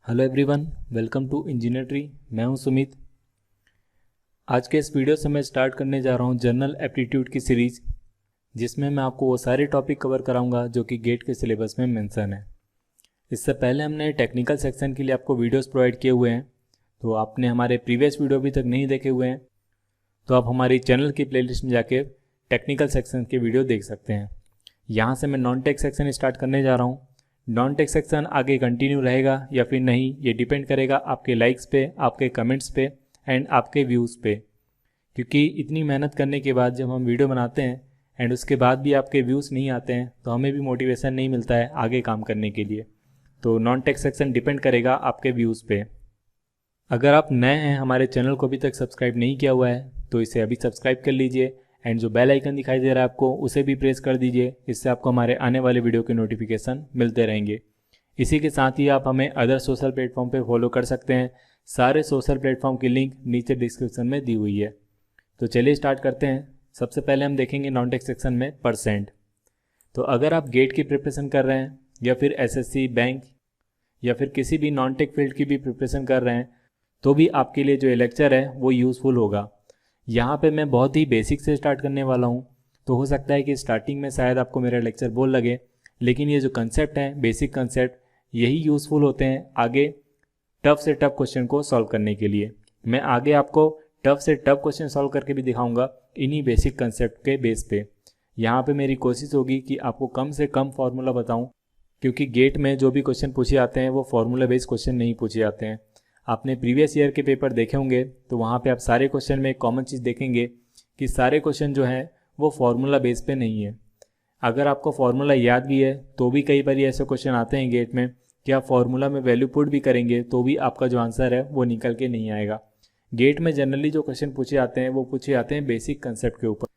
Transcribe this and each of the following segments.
Hello everyone, welcome to engineer tree. मैं हूं सुमित। आज के इस वीडियो से मैं स्टार्ट करने जा रहा हूं जनरल एप्टीट्यूड की सीरीज़, जिसमें मैं आपको वो सारे टॉपिक कवर कराऊंगा जो कि गेट के सिलेबस में मेंशन है। इससे पहले हमने टेक्निकल सेक्शन के लिए आपको वीडियोस प्रोवाइड किए हुए हैं, तो आपने हमारे प्रीवियस वीडियो अभी तक नहीं देखे हुए हैं तो आप हमारी चैनल की प्लेलिस्ट में जाके टेक्निकल सेक्शन के वीडियो देख सकते हैं। यहाँ से मैं नॉन टेक सेक्शन स्टार्ट करने जा रहा हूँ। नॉन टेक सेक्शन आगे कंटिन्यू रहेगा या फिर नहीं, ये डिपेंड करेगा आपके लाइक्स पे, आपके कमेंट्स पे एंड आपके व्यूज़ पे, क्योंकि इतनी मेहनत करने के बाद जब हम वीडियो बनाते हैं एंड उसके बाद भी आपके व्यूज़ नहीं आते हैं तो हमें भी मोटिवेशन नहीं मिलता है आगे काम करने के लिए। तो नॉन टेक सेक्शन डिपेंड करेगा आपके व्यूज़ पे। अगर आप नए हैं, हमारे चैनल को अभी तक सब्सक्राइब नहीं किया हुआ है तो इसे अभी सब्सक्राइब कर लीजिए एंड जो बेल आइकन दिखाई दे रहा है आपको उसे भी प्रेस कर दीजिए। इससे आपको हमारे आने वाले वीडियो के नोटिफिकेशन मिलते रहेंगे। इसी के साथ ही आप हमें अदर सोशल प्लेटफॉर्म पे फॉलो कर सकते हैं। सारे सोशल प्लेटफॉर्म की लिंक नीचे डिस्क्रिप्शन में दी हुई है। तो चलिए स्टार्ट करते हैं। सबसे पहले हम देखेंगे नॉन टेक सेक्शन में परसेंट। तो अगर आप गेट की प्रिपरेशन कर रहे हैं या फिर एसएससी, बैंक या फिर किसी भी नॉन टेक फील्ड की भी प्रिपरेशन कर रहे हैं तो भी आपके लिए जो ये लेक्चर है वो यूज़फुल होगा। यहाँ पे मैं बहुत ही बेसिक से स्टार्ट करने वाला हूँ, तो हो सकता है कि स्टार्टिंग में शायद आपको मेरा लेक्चर बोर लगे, लेकिन ये जो कंसेप्ट है, बेसिक कंसेप्ट, यही यूज़फुल होते हैं आगे टफ से टफ क्वेश्चन को सॉल्व करने के लिए। मैं आगे आपको टफ से टफ क्वेश्चन सॉल्व करके भी दिखाऊंगा इन्हीं बेसिक कंसेप्ट के बेस पे। यहाँ पे मेरी कोशिश होगी कि आपको कम से कम फार्मूला बताऊँ, क्योंकि गेट में जो भी क्वेश्चन पूछे जाते हैं वो फार्मूला बेस्ड क्वेश्चन नहीं पूछे जाते हैं। आपने प्रीवियस ईयर के पेपर देखे होंगे तो वहाँ पे आप सारे क्वेश्चन में एक कॉमन चीज़ देखेंगे कि सारे क्वेश्चन जो हैं वो फार्मूला बेस पे नहीं है। अगर आपको फार्मूला याद भी है तो भी कई बार ऐसे क्वेश्चन आते हैं गेट में कि आप फार्मूला में वैल्यू पुट भी करेंगे तो भी आपका जो आंसर है वो निकल के नहीं आएगा। गेट में जनरली जो क्वेश्चन पूछे जाते हैं वो पूछे जाते हैं बेसिक कंसेप्ट के ऊपर,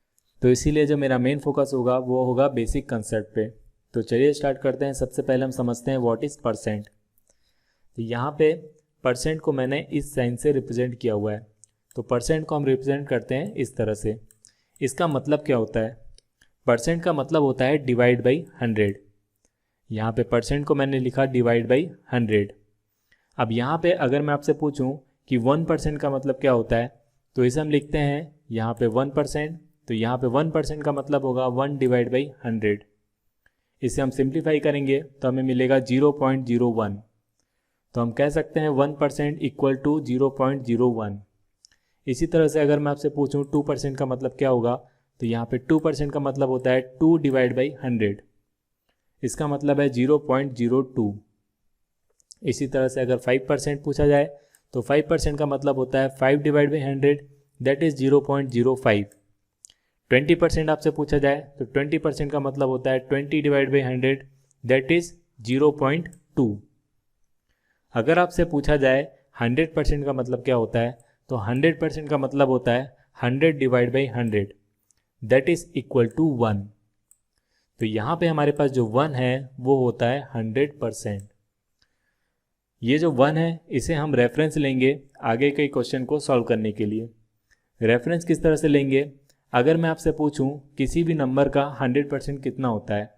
तो इसीलिए जो मेरा मेन फोकस होगा वो होगा बेसिक कंसेप्ट पे। तो चलिए स्टार्ट करते हैं। सबसे पहले हम समझते हैं व्हाट इज़ परसेंट। तो यहाँ पे परसेंट को मैंने इस साइन से रिप्रेजेंट किया हुआ है। तो परसेंट को हम रिप्रेजेंट करते हैं इस तरह से। इसका मतलब क्या होता है? परसेंट का मतलब होता है डिवाइड बाई 100। यहाँ पे परसेंट को मैंने लिखा डिवाइड बाई 100। अब यहाँ पे अगर मैं आपसे पूछूं कि 1% का मतलब क्या होता है तो इसे हम लिखते हैं यहाँ पे 1%। तो यहाँ पे 1% का मतलब होगा 1 डिवाइड बाई 100। इसे हम सिंप्लीफाई करेंगे तो हमें मिलेगा 0.01। तो हम कह सकते हैं 1% इक्वल टू 0.01। इसी तरह से अगर मैं आपसे पूछूं 2% का मतलब क्या होगा तो यहाँ पे 2% का मतलब होता है 2 डिवाइड बाई 100। इसका मतलब है 0.02। इसी तरह से अगर 5% पूछा जाए तो 5% का मतलब होता है 5 डिवाइड बाई 100, दैट इज़ 0.05। 20% आपसे पूछा जाए तो 20% का मतलब होता है 20 डिवाइड बाई 100, दैट इज़ 0.2। अगर आपसे पूछा जाए 100% का मतलब क्या होता है तो 100% का मतलब होता है 100 divide by 100, that is equal to 1। तो यहाँ पे हमारे पास जो 1 है वो होता है 100%। ये जो 1 है इसे हम रेफरेंस लेंगे आगे के क्वेश्चन को सॉल्व करने के लिए। रेफरेंस किस तरह से लेंगे? अगर मैं आपसे पूछूं किसी भी नंबर का 100% कितना होता है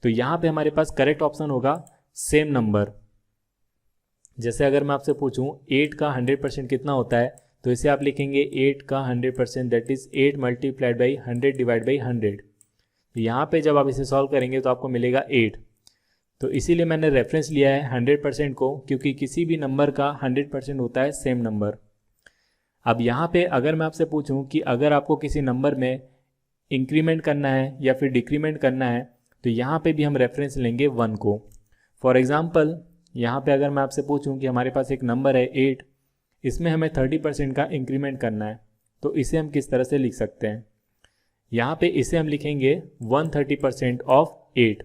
तो यहाँ पे हमारे पास करेक्ट ऑप्शन होगा सेम नंबर। जैसे अगर मैं आपसे पूछूं 8 का 100% कितना होता है तो इसे आप लिखेंगे 8 का 100%, that is 8 multiplied by 100 divide by 100। तो यहाँ पे जब आप इसे सॉल्व करेंगे तो आपको मिलेगा 8। तो इसीलिए मैंने रेफरेंस लिया है 100% को, क्योंकि किसी भी नंबर का 100% होता है सेम नंबर। अब यहाँ पे अगर मैं आपसे पूछूँ कि अगर आपको किसी नंबर में इंक्रीमेंट करना है या फिर डिक्रीमेंट करना है तो यहाँ पे भी हम रेफरेंस लेंगे 1 को। फॉर एग्ज़ाम्पल यहाँ पे अगर मैं आपसे पूछूं कि हमारे पास एक नंबर है 8, इसमें हमें 30% का इंक्रीमेंट करना है तो इसे हम किस तरह से लिख सकते हैं? यहाँ पे इसे हम लिखेंगे 130% ऑफ 8।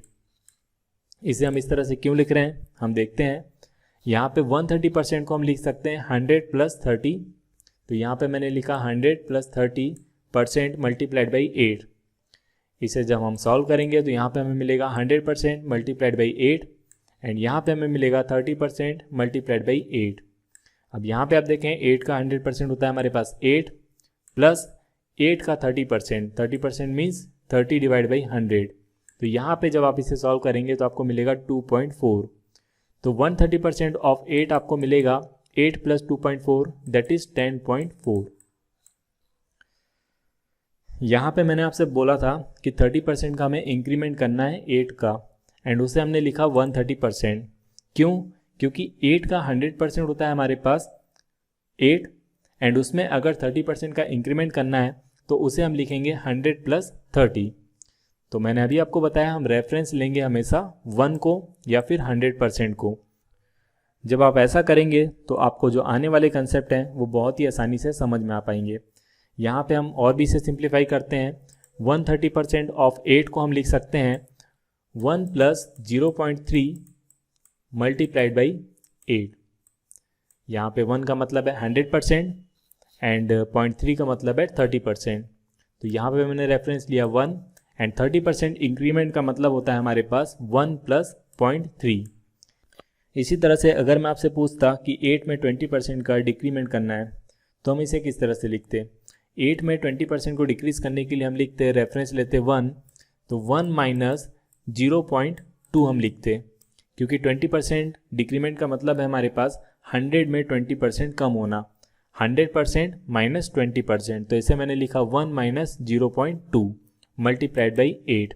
इसे हम इस तरह से क्यों लिख रहे हैं हम देखते हैं। यहाँ पे 130% को हम लिख सकते हैं 100 प्लस 30। तो यहाँ पे मैंने लिखा 100 प्लस 30% मल्टीप्लाइड बाई 8। इसे जब हम सॉल्व करेंगे तो यहाँ पे हमें मिलेगा 100% मल्टीप्लाइड बाई 8 एंड यहाँ पे हमें मिलेगा 30% मल्टीप्लाइड बाई 8। अब यहाँ पे आप देखें 8 का 100% होता है हमारे पास 8 प्लस 8 का 30%। 30% मीन्स 30 डिवाइड बाई 100। तो यहाँ पे जब आप इसे सॉल्व करेंगे तो आपको मिलेगा 2.4। तो 130% ऑफ 8 आपको मिलेगा 8 प्लस 2.4 दैट इज 10.4। यहाँ पे मैंने आपसे बोला था कि 30% का हमें इंक्रीमेंट करना है 8 का, एंड उसे हमने लिखा 130%। क्यों? क्योंकि 8 का 100% होता है हमारे पास 8, एंड उसमें अगर 30% का इंक्रीमेंट करना है तो उसे हम लिखेंगे 100 प्लस 30। तो मैंने अभी आपको बताया हम रेफरेंस लेंगे हमेशा 1 को या फिर 100% को। जब आप ऐसा करेंगे तो आपको जो आने वाले कंसेप्ट हैं वो बहुत ही आसानी से समझ में आ पाएंगे। यहाँ पे हम और भी इसे सिंप्लीफाई करते हैं। 130% ऑफ 8 को हम लिख सकते हैं 1 प्लस 0.3 मल्टीप्लाइड बाई 8। यहाँ पे 1 का मतलब है 100% एंड 0.3 का मतलब है 30%। तो यहाँ पे मैंने रेफरेंस लिया 1, एंड 30% इंक्रीमेंट का मतलब होता है हमारे पास 1 प्लस 0.3। इसी तरह से अगर मैं आपसे पूछता कि 8 में 20% का डिक्रीमेंट करना है तो हम इसे किस तरह से लिखते? 8 में 20% को डिक्रीज करने के लिए हम लिखते रेफरेंस लेते 1, तो 1 माइनस 0.2 हम लिखते, क्योंकि 20% डिक्रीमेंट का मतलब है हमारे पास 100 में 20% कम होना, 100% माइनस 20%। तो इसे मैंने लिखा 1 माइनस 0.2 मल्टीप्लाइड बाई 8।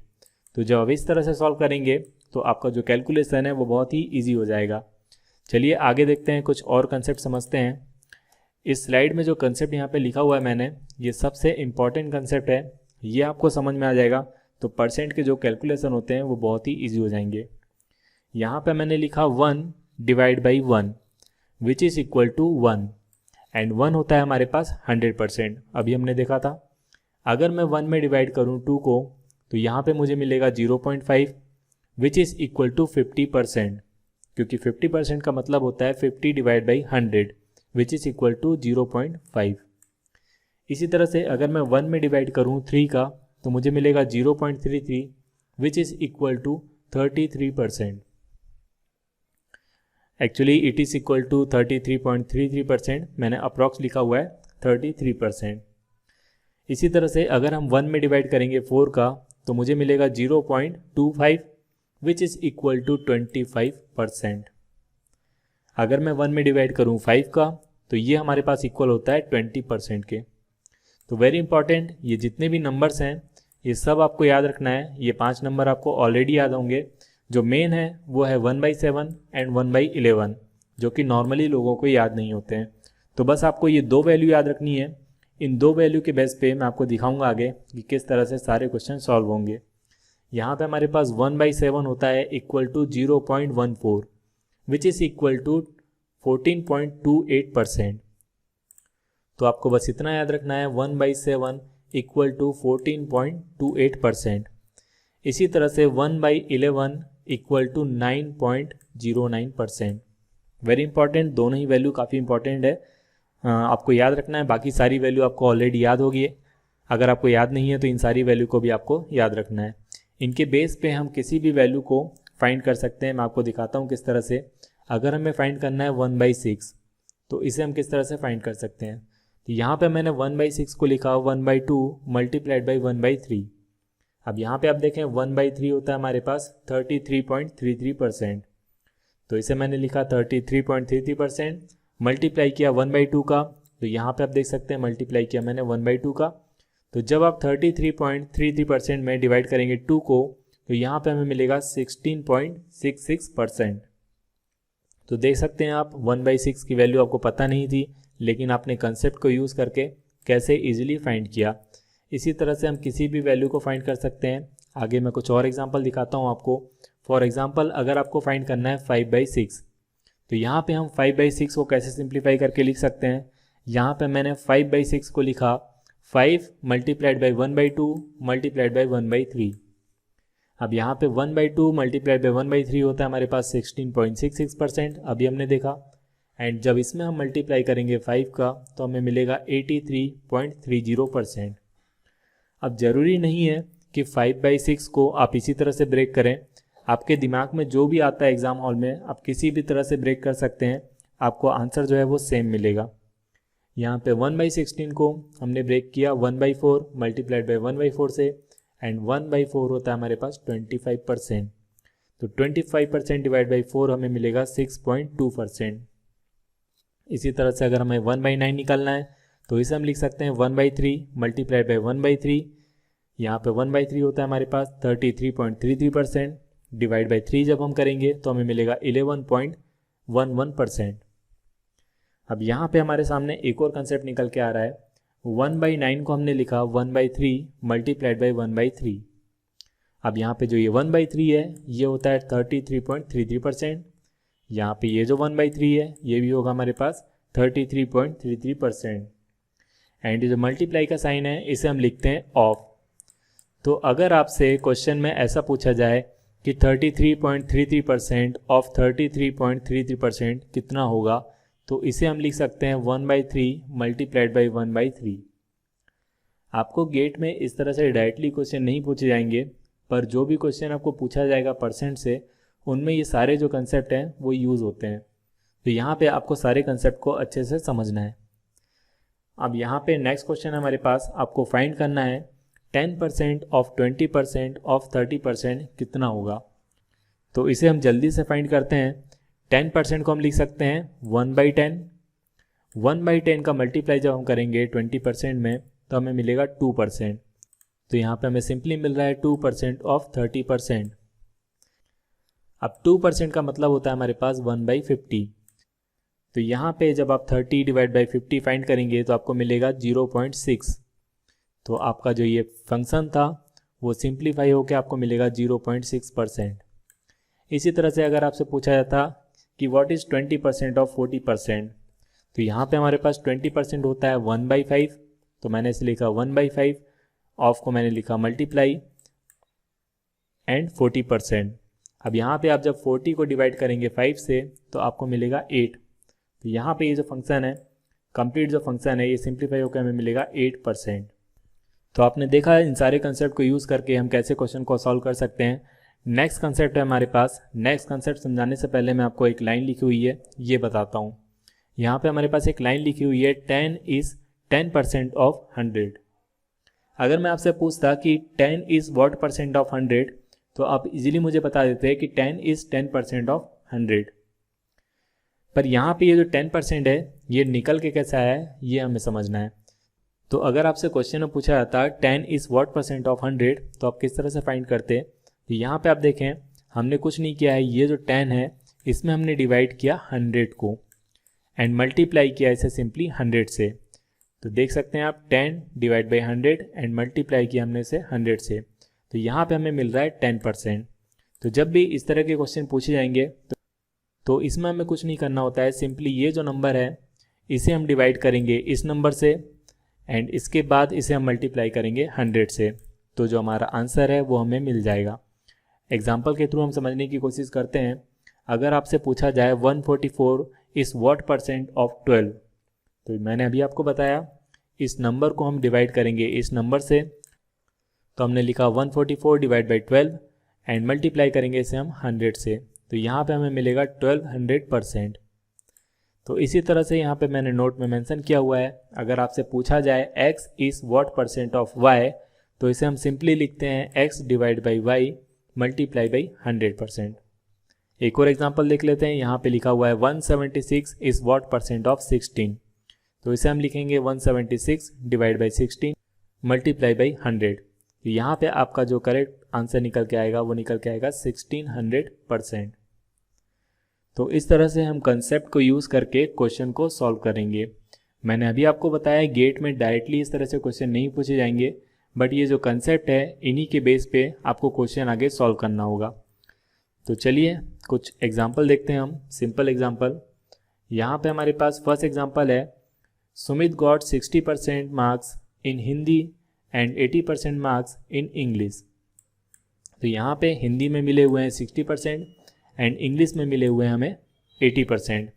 तो जब आप इस तरह से सॉल्व करेंगे तो आपका जो कैलकुलेशन है वो बहुत ही ईजी हो जाएगा। चलिए आगे देखते हैं, कुछ और कंसेप्ट समझते हैं। इस स्लाइड में जो कंसेप्ट यहाँ पे लिखा हुआ है मैंने, ये सबसे इम्पॉर्टेंट कंसेप्ट है। ये आपको समझ में आ जाएगा तो परसेंट के जो कैलकुलेशन होते हैं वो बहुत ही ईजी हो जाएंगे। यहाँ पे मैंने लिखा 1 divide by 1 which is equal to 1, and 1 होता है हमारे पास 100%। अभी हमने देखा था अगर मैं 1 में डिवाइड करूँ 2 को तो यहाँ पे मुझे मिलेगा 0.5 विच इज़ इक्वल टू 50%, क्योंकि 50% का मतलब होता है 50 divide by 100 which is equal to 0.5। इसी तरह से अगर मैं 1 में डिवाइड करूँ 3 का तो मुझे मिलेगा 0.33 which is equal to 33%। Actually it is equal to 33.33%, मैंने अप्रॉक्स लिखा हुआ है 33%। इसी तरह से अगर हम 1 में डिवाइड करेंगे 4 का तो मुझे मिलेगा 0.25 विच इज़ इक्वल टू 25%। अगर मैं 1 में डिवाइड करूँ 5 का तो ये हमारे पास इक्वल होता है 20% के। तो वेरी इंपॉर्टेंट, ये जितने भी नंबर्स हैं ये सब आपको याद रखना है। ये 5 नंबर आपको ऑलरेडी याद होंगे। जो मेन है वो है 1/7 एंड 1/11, जो कि नॉर्मली लोगों को याद नहीं होते हैं। तो बस आपको ये 2 वैल्यू याद रखनी है। इन 2 वैल्यू के बेस पे मैं आपको दिखाऊंगा आगे कि किस तरह से सारे क्वेश्चन सॉल्व होंगे। यहाँ पे हमारे पास 1/7 होता है equal to 0.14 which is equal to 14.28%। तो आपको बस इतना याद रखना है 1/7 इक्वल टू 14.28%। इसी तरह से 1/11 इक्वल टू 9.09%। वेरी इंपॉर्टेंट, दोनों ही वैल्यू काफ़ी इंपॉर्टेंट है, आपको याद रखना है। बाकी सारी वैल्यू आपको ऑलरेडी याद होगी। अगर आपको याद नहीं है तो इन सारी वैल्यू को भी आपको याद रखना है। इनके बेस पे हम किसी भी वैल्यू को फाइंड कर सकते हैं। मैं आपको दिखाता हूँ किस तरह से। अगर हमें फाइंड करना है 1/6 तो इसे हम किस तरह से फाइंड कर सकते हैं। तो यहाँ पे मैंने 1/6 को लिखा 1/2 मल्टीप्लाइड बाई 1/3। अब यहाँ पे आप देखें 1/3 होता है हमारे पास 33.33%। तो इसे मैंने लिखा 33.33%, मल्टीप्लाई किया 1/2 का, तो यहाँ पे आप देख सकते हैं मल्टीप्लाई किया मैंने 1/2 का। तो जब आप 33.33% में डिवाइड करेंगे 2 को तो यहाँ पे हमें मिलेगा 16.66%। तो देख सकते हैं आप 1/6 की वैल्यू आपको पता नहीं थी, लेकिन आपने कंसेप्ट को यूज़ करके कैसे इजीली फाइंड किया। इसी तरह से हम किसी भी वैल्यू को फाइंड कर सकते हैं। आगे मैं कुछ और एग्जांपल दिखाता हूँ आपको। फॉर एग्जांपल अगर आपको फाइंड करना है 5/6 तो यहाँ पे हम 5/6 को कैसे सिंप्लीफाई करके लिख सकते हैं। यहाँ पे मैंने 5/6 को लिखा 5 मल्टीप्लाइड बाई 1/2 मल्टीप्लाइड बाई 1/3। अब यहाँ पे 1/2 मल्टीप्लाइड बाई 1/3 होता है हमारे पास 16.66%, अभी हमने देखा। एंड जब इसमें हम मल्टीप्लाई करेंगे 5 का तो हमें मिलेगा 83.30%। अब ज़रूरी नहीं है कि 5/6 को आप इसी तरह से ब्रेक करें। आपके दिमाग में जो भी आता है एग्ज़ाम हॉल में आप किसी भी तरह से ब्रेक कर सकते हैं, आपको आंसर जो है वो सेम मिलेगा। यहाँ पे 1/16 को हमने ब्रेक किया 1/4 मल्टीप्लाइड बाई 1/4 से, एंड 1/4 होता है हमारे पास 25%। तो 25% डिवाइड बाई 4 हमें मिलेगा 6.2%। इसी तरह से अगर हमें 1/9 निकालना है तो इसे हम लिख सकते हैं 1/3 मल्टीप्लाई बाई 1/3। यहाँ पे 1/3 होता है हमारे पास 33.33%, डिवाइड बाई 3 जब हम करेंगे तो हमें मिलेगा 11.11%। अब यहाँ पे हमारे सामने एक और कंसेप्ट निकल के आ रहा है। 1/9 को हमने लिखा 1/3 मल्टीप्लाइड बाई 1/3। अब यहाँ पे जो ये 1/3 है ये होता है 33.33%। यहाँ पे ये जो 1/3 है ये भी होगा हमारे पास 33.33%। एंड जो मल्टीप्लाई का साइन है इसे हम लिखते हैं ऑफ। तो अगर आपसे क्वेश्चन में ऐसा पूछा जाए कि 33.33% ऑफ 33.33% कितना होगा, तो इसे हम लिख सकते हैं 1/3 मल्टीप्लाइड बाई 1/3। आपको गेट में इस तरह से डायरेक्टली क्वेश्चन नहीं पूछे जाएंगे, पर जो भी क्वेश्चन आपको पूछा जाएगा परसेंट से, उनमें ये सारे जो कंसेप्ट हैं वो यूज़ होते हैं। तो यहाँ पे आपको सारे कंसेप्ट को अच्छे से समझना है। अब यहाँ पे नेक्स्ट क्वेश्चन हमारे पास, आपको फाइंड करना है 10% ऑफ 20% ऑफ 30% कितना होगा। तो इसे हम जल्दी से फाइंड करते हैं। 10% को हम लिख सकते हैं 1/10। 1/10 का मल्टीप्लाई जब हम करेंगे 20% में तो हमें मिलेगा 2%। तो यहाँ पे हमें सिंपली मिल रहा है 2% ऑफ 30%। अब 2% का मतलब होता है हमारे पास 1/50। तो यहाँ पे जब आप 30 डिवाइड बाई 50 फाइंड करेंगे तो आपको मिलेगा 0.6। तो आपका जो ये फंक्शन था वो सिंप्लीफाई होकर आपको मिलेगा 0.6%। इसी तरह से अगर आपसे पूछा जाता कि व्हाट इज़ 20% ऑफ 40%, तो यहाँ पे हमारे पास 20% होता है 1/5। तो मैंने इसे लिखा 1/5, ऑफ को मैंने लिखा मल्टीप्लाई एंड 40%। अब यहाँ पे आप जब 40 को डिवाइड करेंगे 5 से तो आपको मिलेगा 8। तो यहाँ पे ये जो फंक्शन है, कंप्लीट जो फंक्शन है, ये सिंप्लीफाई होकर हमें मिलेगा 8%। तो आपने देखा इन सारे कंसेप्ट को यूज़ करके हम कैसे क्वेश्चन को सॉल्व कर सकते हैं। नेक्स्ट कंसेप्ट है हमारे पास। नेक्स्ट कंसेप्ट समझाने से पहले मैं आपको एक लाइन लिखी हुई है ये बताता हूँ। यहाँ पे हमारे पास एक लाइन लिखी हुई है 10 इज़ 10% ऑफ 100। अगर मैं आपसे पूछता कि 10 इज़ व्हाट परसेंट ऑफ 100, तो आप इजीली मुझे बता देते हैं कि 10 इज़ 10% ऑफ 100। पर यहाँ पे ये जो 10% है ये निकल के कैसा है ये हमें समझना है। तो अगर आपसे क्वेश्चन में पूछा जाता 10 इज़ व्हाट परसेंट ऑफ 100, तो आप किस तरह से फाइंड करते। तो यहाँ पे आप देखें हमने कुछ नहीं किया है, ये जो 10 है इसमें हमने डिवाइड किया 100 को एंड मल्टीप्लाई किया इसे सिंपली 100 से। तो देख सकते हैं आप 10 डिवाइड बाई 100 एंड मल्टीप्लाई किया हमने इसे 100 से। तो यहाँ पे हमें मिल रहा है 10%। तो जब भी इस तरह के क्वेश्चन पूछे जाएंगे तो इसमें हमें कुछ नहीं करना होता है, सिंपली ये जो नंबर है इसे हम डिवाइड करेंगे इस नंबर से एंड इसके बाद इसे हम मल्टीप्लाई करेंगे 100 से। तो जो हमारा आंसर है वो हमें मिल जाएगा। एग्जाम्पल के थ्रू हम समझने की कोशिश करते हैं। अगर आपसे पूछा जाए 144 इज़ व्हाट परसेंट ऑफ 12, तो मैंने अभी आपको बताया इस नंबर को हम डिवाइड करेंगे इस नंबर से। तो हमने लिखा 144 डिवाइड बाई 12 एंड मल्टीप्लाई करेंगे इसे हम 100 से। तो यहाँ पे हमें मिलेगा 1200%। तो इसी तरह से यहाँ पे मैंने नोट में मेंशन किया हुआ है, अगर आपसे पूछा जाए x is what percent of y, तो इसे हम सिंपली लिखते हैं x divide by y multiply by 100%। एक और एग्जांपल देख लेते हैं। यहाँ पे लिखा हुआ है 176 इज़ व्हाट परसेंट ऑफ 16, तो इसे हम लिखेंगे 176 डिवाइड बाई 16 मल्टीप्लाई बाई 100। तो यहाँ पे आपका जो करेक्ट आंसर निकल के आएगा वो निकल के आएगा 1600%। तो इस तरह से हम कंसेप्ट को यूज़ करके क्वेश्चन को सॉल्व करेंगे। मैंने अभी आपको बताया गेट में डायरेक्टली इस तरह से क्वेश्चन नहीं पूछे जाएंगे, बट ये जो कंसेप्ट है इन्हीं के बेस पे आपको क्वेश्चन आगे सॉल्व करना होगा। तो चलिए कुछ एग्जांपल देखते हैं हम, सिंपल एग्जांपल। यहाँ पे हमारे पास फर्स्ट एग्जांपल है, Sumit got 60% marks in Hindi and 80% marks in English. तो यहाँ पे हिंदी में मिले हुए हैं 60% एंड इंग्लिश में मिले हुए हैं हमें 80%।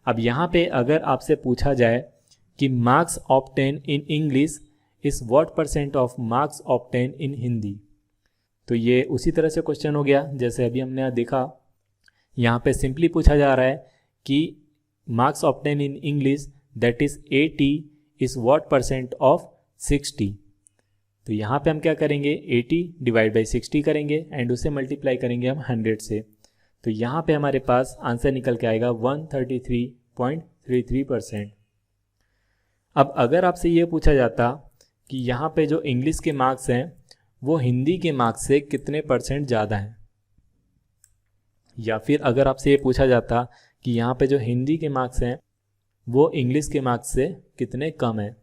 अब यहाँ पे अगर आपसे पूछा जाए कि marks obtain in English is what percent of marks obtain इन हिंदी, तो ये उसी तरह से क्वेश्चन हो गया जैसे अभी हमने देखा। यहाँ पे सिंपली पूछा जा रहा है कि marks obtain in English that is 80 is what percent of 60। तो यहाँ पे हम क्या करेंगे, 80 डिवाइड बाई 60 करेंगे एंड उसे मल्टीप्लाई करेंगे हम 100 से। तो यहाँ पे हमारे पास आंसर निकल के आएगा 133.33%। अब अगर आपसे ये पूछा जाता कि यहाँ पे जो इंग्लिश के मार्क्स हैं वो हिंदी के मार्क्स से कितने % ज़्यादा हैं, या फिर अगर आपसे ये पूछा जाता कि यहाँ पे जो हिंदी के मार्क्स हैं वो इंग्लिश के मार्क्स से कितने कम हैं,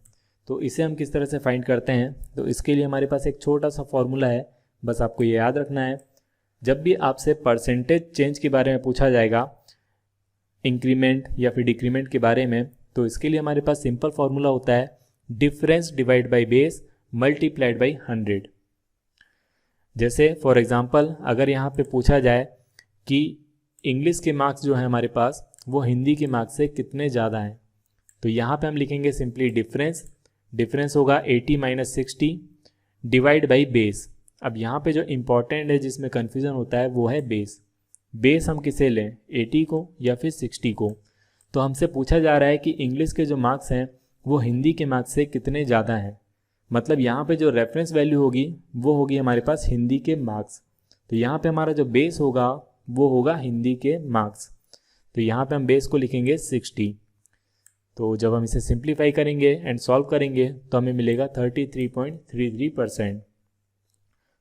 तो इसे हम किस तरह से फाइंड करते हैं। तो इसके लिए हमारे पास एक छोटा सा फॉर्मूला है, बस आपको ये याद रखना है। जब भी आपसे परसेंटेज चेंज के बारे में पूछा जाएगा, इंक्रीमेंट या फिर डिक्रीमेंट के बारे में, तो इसके लिए हमारे पास सिंपल फार्मूला होता है difference divide by base multiplied by 100। जैसे फॉर एग्जांपल अगर यहाँ पे पूछा जाए कि इंग्लिश के मार्क्स जो है हमारे पास वो हिंदी के मार्क्स से कितने ज़्यादा हैं, तो यहाँ पे हम लिखेंगे सिंपली डिफरेंस होगा 80 माइनस 60 डिवाइड बाई बेस। अब यहाँ पे जो इम्पॉर्टेंट है जिसमें कन्फ्यूज़न होता है वो है बेस हम किसे लें, 80 को या फिर 60 को। तो हमसे पूछा जा रहा है कि इंग्लिश के जो मार्क्स हैं वो हिंदी के मार्क्स से कितने ज़्यादा हैं, मतलब यहाँ पे जो रेफरेंस वैल्यू होगी वो होगी हमारे पास हिंदी के मार्क्स। तो यहाँ पे हमारा जो बेस होगा वो होगा हिंदी के मार्क्स। तो यहाँ पे हम बेस को लिखेंगे 60। तो जब हम इसे सिंप्लीफाई करेंगे एंड सॉल्व करेंगे तो हमें मिलेगा 33.33%।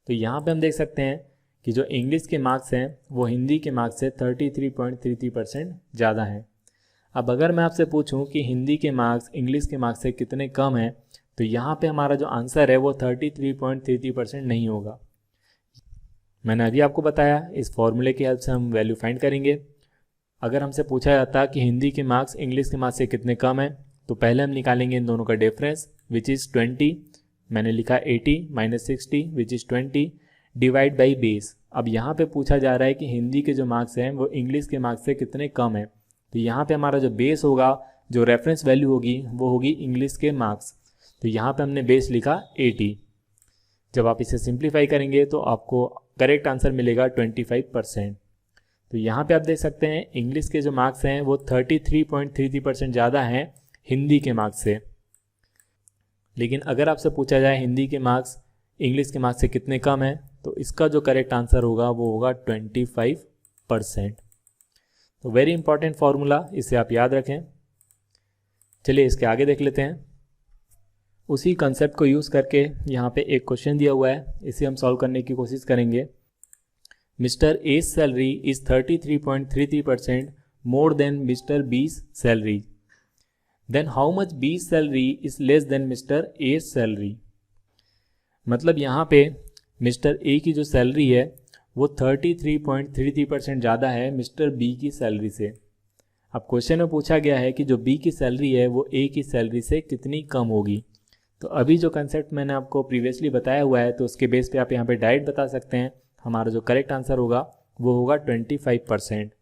तो यहाँ पे हम देख सकते हैं कि जो इंग्लिश के मार्क्स हैं वो हिंदी के मार्क्स से 33.33% ज़्यादा हैं। अब अगर मैं आपसे पूछूं कि हिंदी के मार्क्स इंग्लिश के मार्क्स से कितने कम हैं, तो यहाँ पे हमारा जो आंसर है वो 33.33% नहीं होगा। मैंने अभी आपको बताया इस फॉर्मूले की हेल्प से हम वैल्यू फाइंड करेंगे। अगर हमसे पूछा जाता कि हिंदी के मार्क्स इंग्लिश के मार्क्स से कितने कम हैं, तो पहले हम निकालेंगे इन दोनों का डिफरेंस विच इज़ 20। मैंने लिखा 80 minus 60 which is 20 divide by base. अब यहाँ पे पूछा जा रहा है कि हिंदी के जो मार्क्स हैं वो इंग्लिश के मार्क्स से कितने कम हैं, तो यहाँ पे हमारा जो बेस होगा, जो रेफरेंस वैल्यू होगी वो होगी इंग्लिश के मार्क्स। तो यहाँ पे हमने बेस लिखा 80। जब आप इसे सिंप्लीफाई करेंगे तो आपको करेक्ट आंसर मिलेगा 25%। तो यहाँ पे आप देख सकते हैं इंग्लिश के जो मार्क्स हैं वो 33.33% ज़्यादा हैं हिंदी के मार्क्स से। लेकिन अगर आपसे पूछा जाए हिंदी के मार्क्स इंग्लिश के मार्क्स से कितने कम हैं, तो इसका जो करेक्ट आंसर होगा वो होगा 25%। तो वेरी इंपॉर्टेंट फार्मूला, इसे आप याद रखें। चलिए इसके आगे देख लेते हैं। उसी कंसेप्ट को यूज़ करके यहाँ पे एक क्वेश्चन दिया हुआ है, इसे हम सॉल्व करने की कोशिश करेंगे। Mister A's salary is 33.33% more than mister B's salary, then how much B's salary is less than mister A's salary. मतलब यहाँ पे मिस्टर ए की जो सैलरी है वो 33.33% ज़्यादा है मिस्टर बी की सैलरी से। अब क्वेश्चन में पूछा गया है कि जो बी की सैलरी है वो ए की सैलरी से कितनी कम होगी। तो अभी जो कंसेप्ट मैंने आपको प्रीवियसली बताया हुआ है, तो उसके बेस पे आप यहाँ पे डायरेक्ट बता सकते हैं हमारा जो करेक्ट आंसर होगा वो होगा 25%।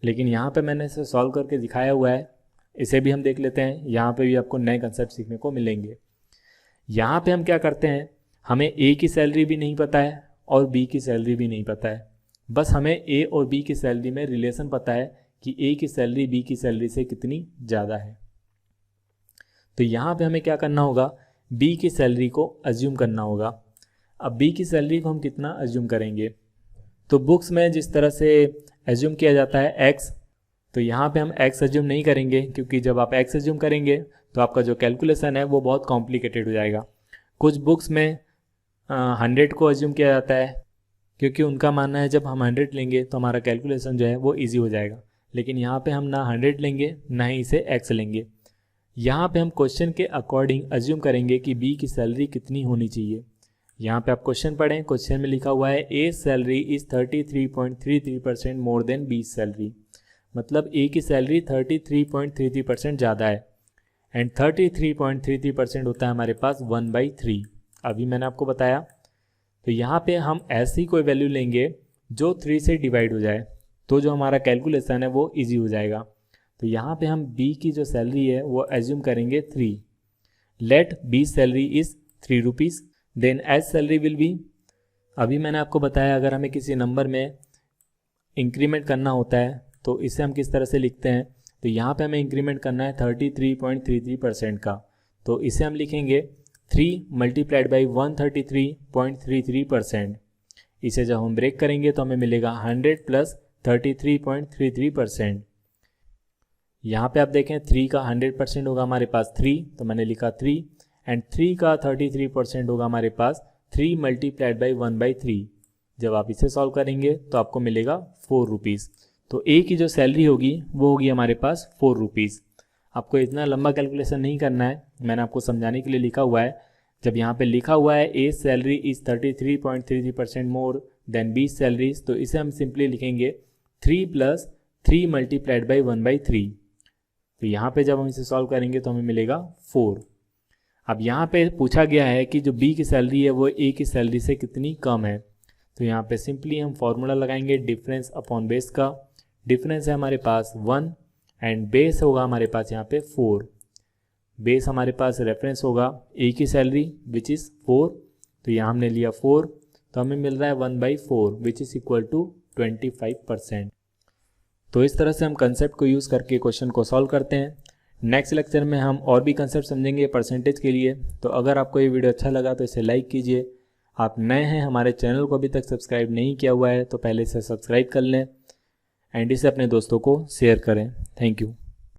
लेकिन यहाँ पे मैंने इसे सॉल्व करके दिखाया हुआ है, इसे भी हम देख लेते हैं। यहाँ पे भी आपको नए कंसेप्ट सीखने को मिलेंगे। यहाँ पे हम क्या करते हैं, हमें ए की सैलरी भी नहीं पता है और बी की सैलरी भी नहीं पता है, बस हमें ए और बी की सैलरी में रिलेशन पता है कि ए की सैलरी बी की सैलरी से कितनी ज़्यादा है। तो यहाँ पे हमें क्या करना होगा, बी की सैलरी को अज्यूम करना होगा। अब बी की सैलरी को हम कितना अज्यूम करेंगे, तो बुक्स में जिस तरह से अज्यूम किया जाता है x, तो यहाँ पे हम x अज्यूम नहीं करेंगे, क्योंकि जब आप x अज्यूम करेंगे तो आपका जो कैलकुलेशन है वो बहुत कॉम्प्लिकेटेड हो जाएगा। कुछ बुक्स में 100 को अज्यूम किया जाता है, क्योंकि उनका मानना है जब हम 100 लेंगे तो हमारा कैलकुलेशन जो है वो ईजी हो जाएगा। लेकिन यहाँ पे हम ना 100 लेंगे ना ही इसे x लेंगे। यहाँ पे हम क्वेश्चन के अकॉर्डिंग अज्यूम करेंगे कि बी की सैलरी कितनी होनी चाहिए। यहाँ पे आप क्वेश्चन पढ़ें, क्वेश्चन में लिखा हुआ है A salary is 33.33% more than B salary, मतलब ए की सैलरी 33.33% ज़्यादा है एंड 33.33% होता है हमारे पास 1/3। अभी मैंने आपको बताया। तो यहाँ पे हम ऐसी कोई वैल्यू लेंगे जो 3 से डिवाइड हो जाए, तो जो हमारा कैलकुलेशन है वो ईजी हो जाएगा। तो यहाँ पे हम बी की जो सैलरी है वो एज्यूम करेंगे 3। Let B salary is 3 rupees, then A's salary will be, अभी मैंने आपको बताया अगर हमें किसी नंबर में इंक्रीमेंट करना होता है तो इसे हम किस तरह से लिखते हैं। तो यहाँ पे हमें इंक्रीमेंट करना है 33.33% का, तो इसे हम लिखेंगे 3 मल्टीप्लाइड बाई 133.33%। इसे जब हम ब्रेक करेंगे तो हमें मिलेगा 100 प्लस 33.33%। यहाँ पे आप देखें 3 का 100% होगा हमारे पास 3, तो मैंने लिखा 3, एंड 3 का 33% होगा हमारे पास 3 मल्टीप्लाइड बाई 1/3। जब आप इसे सॉल्व करेंगे तो आपको मिलेगा 4 रुपीज़। तो ए की जो सैलरी होगी वो होगी हमारे पास 4 रुपीज़। आपको इतना लंबा कैलकुलेशन नहीं करना है, मैंने आपको समझाने के लिए लिखा हुआ है। जब यहाँ पे लिखा हुआ है A salary is 33.33% more than B salaries, तो इसे हम सिंपली लिखेंगे 3 प्लस 3 मल्टीप्लाइड बाई 1/3। तो यहाँ पे जब हम इसे सॉल्व करेंगे तो हमें मिलेगा 4। अब यहाँ पे पूछा गया है कि जो बी की सैलरी है वो ए की सैलरी से कितनी कम है। तो यहाँ पे सिंपली हम फॉर्मूला लगाएंगे डिफरेंस अपॉन बेस का। डिफरेंस है हमारे पास 1 एंड बेस होगा हमारे पास यहाँ पे 4। बेस हमारे पास रेफरेंस होगा ए की सैलरी विच इज़ 4, तो यहाँ हमने लिया 4, तो हमें मिल रहा है 1/4 विच इज़ इक्वल टू 25%। तो इस तरह से हम कंसेप्ट को यूज़ करके क्वेश्चन को सॉल्व करते हैं। नेक्स्ट लेक्चर में हम और भी कंसेप्ट समझेंगे परसेंटेज के लिए। तो अगर आपको ये वीडियो अच्छा लगा तो इसे लाइक कीजिए। आप नए हैं, हमारे चैनल को अभी तक सब्सक्राइब नहीं किया हुआ है तो पहले से सब्सक्राइब कर लें एंड इसे अपने दोस्तों को शेयर करें। Thank you.